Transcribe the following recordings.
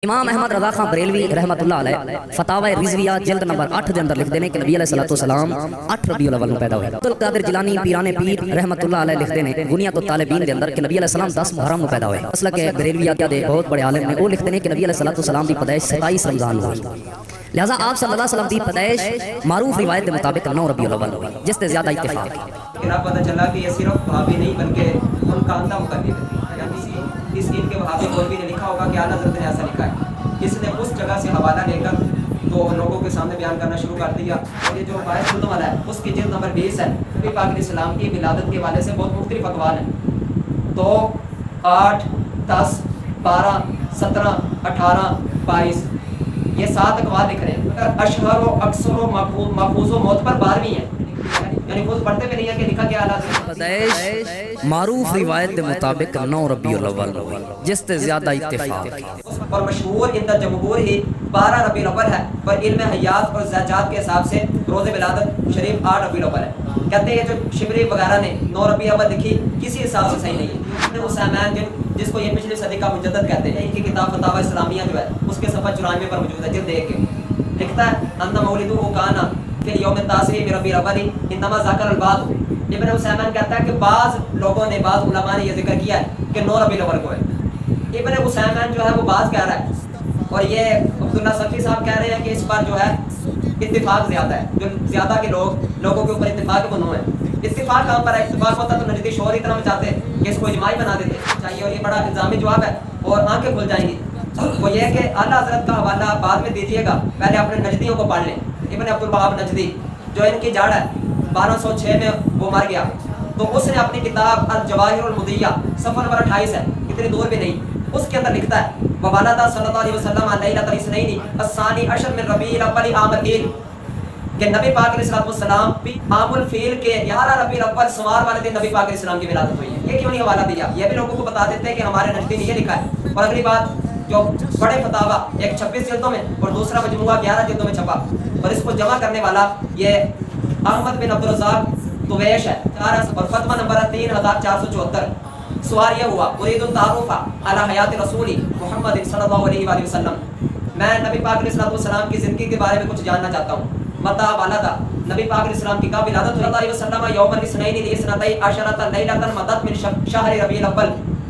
امام احمد رضا خان بریلوی رحمت اللہ علیہ فتاوی رضویہ جلد نمبر 8 دے اندر لکھ دینے کہ نبی علیہ الصلوۃ والسلام 8 ربیع الاول میں پیدا ہوئے. عبد القادر جیلانی پیران پیر رحمت اللہ علیہ لکھ دینے غنیۃ الطالبین دے اندر کہ نبی علیہ السلام 10 محرم میں پیدا ہوئے. اصل کہ بریلویہ دے بہت بڑے عالم نے وہ لکھ دینے کہ نبی علیہ الصلوۃ والسلام دی پیدائش 27 رمضان ہوئی. لہذا آپ صلی اللہ علیہ وسلم دی پیدائش معروف روایت کے مطابق 9 ربیع الاول ہوئی جس سے زیادہ اتفاق ہے. پھر اب پتہ چلا کہ یہ صرف وہابی نہیں بلکہ ان کا اندھا مقلد ہے. یعنی اس ان کے وہابی مولوی نے لکھا ہوگا کہ اعلیٰ حضرت نے ایسا لکھا ہے. اس نے اس جگہ سے حوالہ لے کر تو لوگوں کے سامنے بیان کرنا شروع کر دیا. اور یہ جو باعث خود والا ہے اس کی جلد نمبر 20 ہے. نبی پاک علیہ السلام کی ولادت کے حوالے سے بہت مختلف اقوال ہیں. تو 8 10 12 17 18 22 یہ 7 اقوال لکھ رہے ہیں. اشہر و اکثر و محفوظ و معتبر 12ویں ہے. یعنی خود پڑھتے بھی نہیں ہے کہ لکھا کیا اعلیٰ پیدائش معروف روایت کے مطابق 9 ربیع الاول ہوئی جس سے زیادہ اتفاق ہے. اور مشہور ان جمہور ہی 12 ربیع الاول ہے. پر علم حیات اور زیجات کے حساب سے روز ولادت شریف 8 ربیع الاول ہے. کہتے ہیں جو شبری وغیرہ نے 9 ربیع الاول لکھی کسی حساب سے صحیح نہیں ہے. اسامین جس کو یہ پچھلی صدی کا مجدد کہتے ہیں ان کی کتاب فتاوی اسلامیہ جو ہے اس کے صفحہ 94 پر موجود ہے. جلد 1 کے لکھتا ہے ان مولدہ کانا فی الیوم التاسع من ربیع الاول انما ذکر البعض. ابن اسامین کہتا ہے کہ بعض لوگوں نے بعض علماء نے یہ ذکر کیا ہے کہ 9 ربیع الاول کو ہے. ابن اسامین جو ہے وہ بعض کہہ رہا ہے اور یہ عبداللہ صفی صاحب کہہ رہے ہیں کہ اس پر جو ہے اتفاق زیادہ ہے. جو زیادہ کے لوگوں کے اوپر اتفاق بنو ہے. اتفاق کہاں پر ہے؟ اتفاق ہوتا تو نجدی شور اتنا میں چاہتے کہ اس کو اجماعی بنا دیتے چاہیے. اور یہ بڑا الزامی جواب ہے اور آنکھیں کھل جائیں گی. وہ یہ کہ اعلیٰ حضرت کا حوالہ بعد میں دیجیے گا, پہلے اپنے نجدیوں کو پڑھ لیں. ابن عبد الوہاب نجدی جو ان کی جڑ ہے 1206 میں وہ مر گیا. تو اس نے اپنی کتاب الجواہر المضیہ صفحہ نمبر 28 ہے, اتنی دور بھی نہیں, اس کے اندر لکھتا ہے وَوَلَدَ صلی اللہ علیہ وسلم لیلۃ الاثنین الثانی عشر من ربیع الاول عام الفیل کہ نبی پاک علیہ السلام عام الفیل کے 11 ربیع الاول سوار والے دن نبی پاک علیہ السلام کی ولادت ہوئی ہے. یہ کیوں نہیں حوالہ دیا؟ یہ بھی لوگوں کو بتا دیتے ہیں کہ ہمارے نجدی نے یہ لکھا ہے. اور اگلی بات جو بڑے فتاوا ایک 26 جلدوں میں اور دوسرا مجموعہ 11 جلدوں میں چھپا اور اس کو جمع کرنے والا یہ احمد بن عبدالرزاق طویش ہے. اور فتویٰ نمبر 3474. سوال یہ ہوا اريد التعرف على حیات رسول محمد صلی اللہ علیہ وآلہ وسلم. میں نبی پاک علیہ السلام کی زندگی کے بارے میں کچھ جاننا چاہتا ہوں. متى ولد نبی پاک علیہ السلام کی کب ولادت ہوئی؟ صلی اللہ علیہ وسلم یوم الاثنین لاثنتی عشرۃ لیلۃ مضت من شہر ربیع الاول.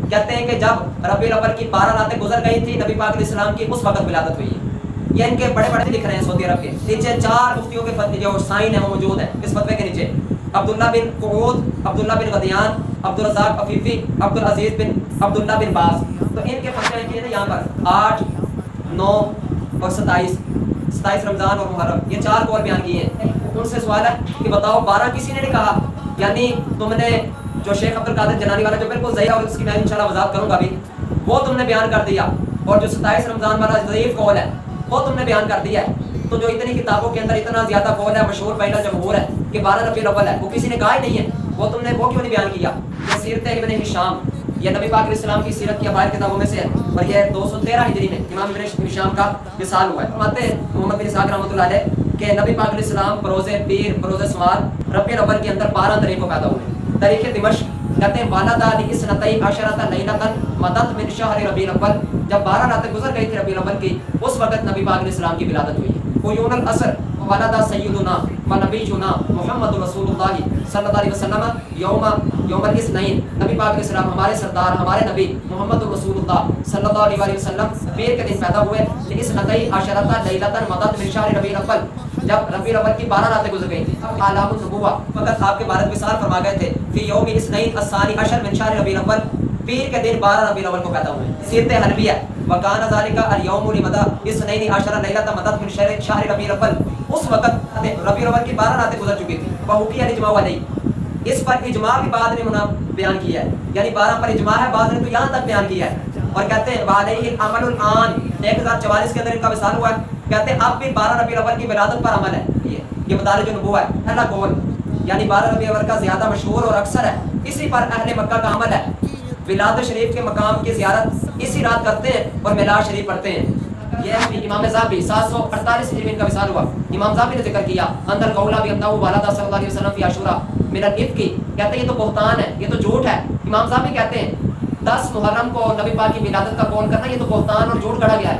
کہتے ہیں کہ جب ربیع الاول کی 12 راتیں گزر گئی تھی نبی پاک علیہ السلام کی اس وقت ولادت ہوئی ہے. یہ ان کے بڑے بڑے لکھ رہے ہیں سعودی عرب کے. نیچے 4 مفتیوں کے فتوے جو سائن ہیں وہ موجود ہیں اس فتوے کے نیچے. عبداللہ بن قعود, عبداللہ بن غدیان, عبدالرزاق عفیفی, عبدالعزیز بن عبداللہ بن باز. تو ان کے فتوے لکھے ہیں یہاں پر 8 9 اور 27 رمضان اور محرم, یہ 4 قول بیان کیے ہیں. ان سے سوال ہے کہ بتاؤ 12 کسی نے نہیں کہا؟ یعنی تم نے جو شیخ عبد القادر جیلانی والا جو بالکل ضعیف اور اس کی میں انشاءاللہ وضاحت کروں گا ابھی, وہ تم نے بیان کر دیا. اور جو 27 رمضان والا ضعیف قول ہے وہ تم نے بیان کر دیا ہے. تو جو اتنی کتابوں کے اندر اتنا زیادہ قول ہے مشہور بین الجمہور ہے کہ 12 ربیع الاول ہے, وہ کسی نے کہا ہی نہیں ہے. وہ تم نے وہ کیوں نہیں بیان کیا؟ یہ سیرت ابن ہشام, یہ نبی پاک علیہ السلام کی سیرت کی افائد کتابوں میں سے ہے اور یہ 213 ہجری میں امام ابن ہشام کا مثال ہوا ہے. فرماتے ہیں محمد بن اسحاق رحمۃ اللہ علیہ کہ نبی پاک علیہ السلام بروز پیر بروز سوار ربیع الاول کے اندر 12 تاریخ کو پیدا ہوئے. تاریخ دمشق کہتے ہیں والدہ اثنتی عشرۃ لیلۃ مضت من شہر ربیع الاول. جب 12 راتیں گزر گئی تھی ربیع الاول کی اس وقت نبی پاک علیہ السلام کی ولادت ہوئی. عیون العصر ولد سیدنا و نبینا محمد رسول اللہ صلی اللہ علیہ وسلم یوم الاثنین. نبی پاک علیہ السلام ہمارے سردار ہمارے نبی محمد رسول اللہ صلی اللہ علیہ وآلہ وسلم پیر کے دن پیدا ہوئے. اثنتی عشرۃ لیلۃ مضت من شہر ربیع الاول. جب ربیع الاول کی 12 راتیں گزر گئی تھیں اب اعلام النبوہ فقط آپ کے بارے وصال فرما گئے تھے فی یوم الاثنین الثانی عشر من شہر ربیع الاول. پیر کے دن 12 ربیع الاول کو پیدا ہوئے. سیرت حلبیہ وکان ذالک الیوم لمدى اثنین عشر لیلۃ مضت من شہر ربیع الاول. اس وقت ربیع الاول کی 12 راتیں گزر چکی تھی. وحکی الاجماع علیہ, اس پر اجماع بھی بعد نے بیان کیا ہے. یعنی 12 پر اجماع ہے, بعد نے تو یہاں تک بیان کیا ہے. اور کہتے ہیں وعلیہ العمل الآن 1044 کے اندر ان کا وصال ہوا ہے. کہتے ہیں اب بھی 12 ربیع الاول کی ولادت پر عمل ہے. یہ مدارج النبوہ ہے پہلا قول. یعنی 12 ربیع الاول کا زیادہ مشہور اور اکثر ہے. اسی پر اہل مکہ کا عمل ہے. ولادت شریف کے مقام کی زیارت اسی رات کرتے ہیں اور میلاد شریف پڑھتے ہیں. یہ امام ذہبی 748 ہجری میں ان کا وصال ہوا. امام ذہبی نے ذکر کیا اندر قولا بھی انہو ولد صلی اللہ علیہ وسلم فی عاشوراء من الافک کی. کہتے ہیں یہ تو بہتان ہے, یہ تو جھوٹ ہے. امام ذہبی کہتے ہیں 10 محرم کو نبی پاک کی ولادت کا قول کرنا یہ تو بہتان اور جھوٹ گڑھا گیا ہے.